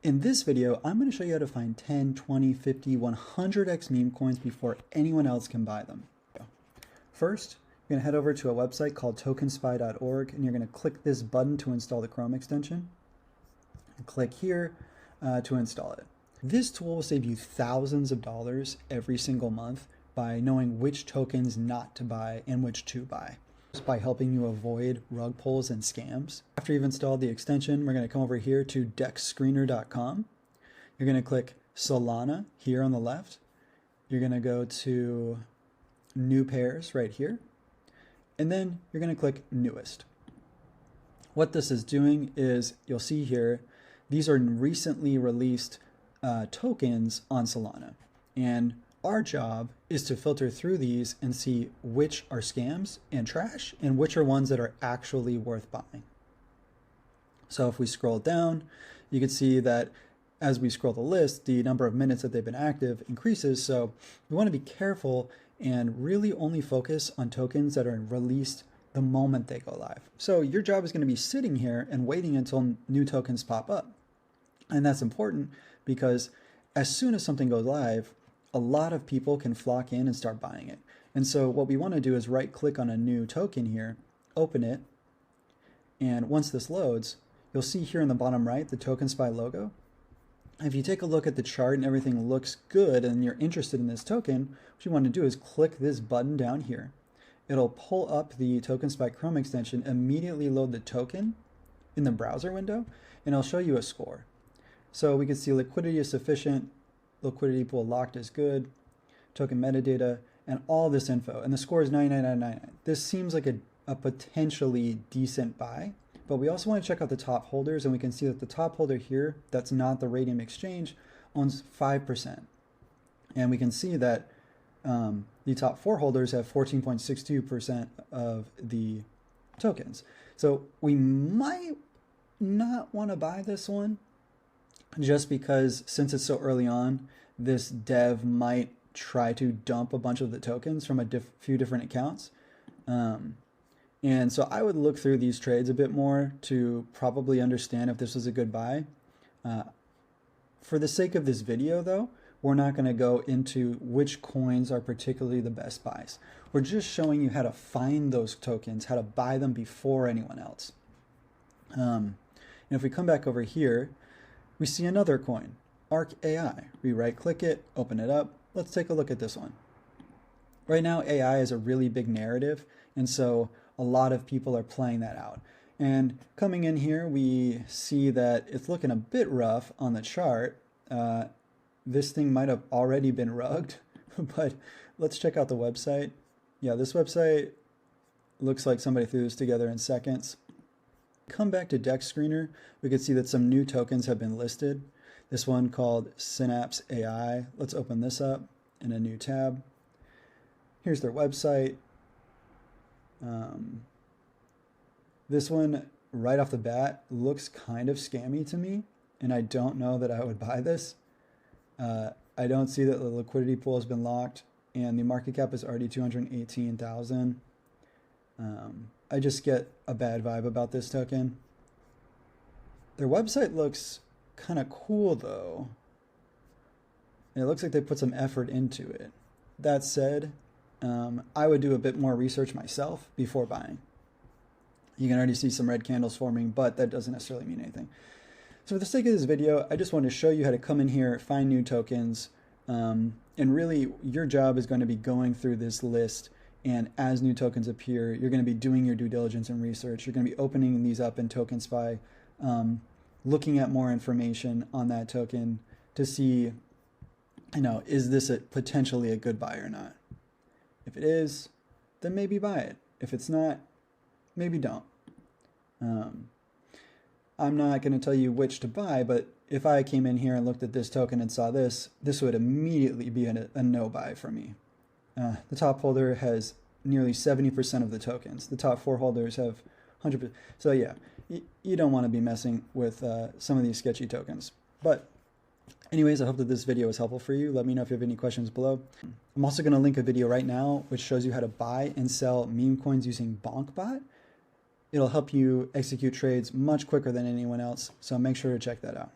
In this video, I'm going to show you how to find 10, 20, 50, 100x meme coins before anyone else can buy them. First, you're going to head over to a website called TokenSpy.org, and you're going to click this button to install the Chrome extension. And click here to install it. This tool will save you thousands of dollars every single month by knowing which tokens not to buy and which to buy, by helping you avoid rug pulls and scams. After you've installed the extension, we're going to come over here to Dexscreener.com. You're going to click Solana here on the left. You're going to go to New Pairs right here. And then you're going to click Newest. What this is doing is, you'll see here, these are recently released tokens on Solana. And our job is to filter through these and see which are scams and trash and which are ones that are actually worth buying. So if we scroll down, you can see that as we scroll the list, the number of minutes that they've been active increases. So we want to be careful and really only focus on tokens that are released the moment they go live. So your job is going to be sitting here and waiting until new tokens pop up. And that's important because as soon as something goes live, a lot of people can flock in and start buying it. And so what we want to do is right click on a new token here, open it, and once this loads, you'll see here in the bottom right the TokenSpy logo. If you take a look at the chart and everything looks good and you're interested in this token, what you want to do is click this button down here. It'll pull up the TokenSpy Chrome extension, immediately load the token in the browser window, and it'll show you a score. So we can see liquidity is sufficient, liquidity pool locked is good, token metadata, and all this info. And the score is 99.999. This seems like a potentially decent buy, but we also want to check out the top holders, and we can see that the top holder here, that's not the Radium Exchange, owns 5%. And we can see that the top 4 holders have 14.62% of the tokens. So we might not want to buy this one, just because since it's so early on, this dev might try to dump a bunch of the tokens from a few different accounts. And so I would look through these trades a bit more to probably understand if this was a good buy. For the sake of this video though, we're not going to go into which coins are particularly the best buys. We're just showing you how to find those tokens, how to buy them before anyone else. And if we come back over here, we see another coin, ARC AI. We right click it, open it up. Let's take a look at this one. Right now, AI is a really big narrative, and so a lot of people are playing that out. And coming in here, we see that it's looking a bit rough on the chart. This thing might have already been rugged, but let's check out the website. Yeah, this website looks like somebody threw this together in seconds. Come back to Dexscreener, we can see that some new tokens have been listed. This one called Synapse AI. Let's open this up in a new tab. Here's their website. This one, right off the bat, looks kind of scammy to me, and I don't know that I would buy this. I don't see that the liquidity pool has been locked, and the market cap is already 218,000. I just get a bad vibe about this token. Their website looks kind of cool though. And it looks like they put some effort into it. That said, I would do a bit more research myself before buying. You can already see some red candles forming, but that doesn't necessarily mean anything. So for the sake of this video, I just want to show you how to come in here, find new tokens, and really your job is going to be going through this list. And as new tokens appear, you're going to be doing your due diligence and research. You're going to be opening these up in TokenSpy, looking at more information on that token to see, is this potentially a good buy or not? If it is, then maybe buy it. If it's not, maybe don't. I'm not going to tell you which to buy, but if I came in here and looked at this token and saw this, this would immediately be a no buy for me. The top holder has nearly 70% of the tokens. The top 4 holders have 100%. So yeah, you don't want to be messing with some of these sketchy tokens. But anyways, I hope that this video was helpful for you. Let me know if you have any questions below. I'm also going to link a video right now which shows you how to buy and sell meme coins using BonkBot. It'll help you execute trades much quicker than anyone else, so make sure to check that out.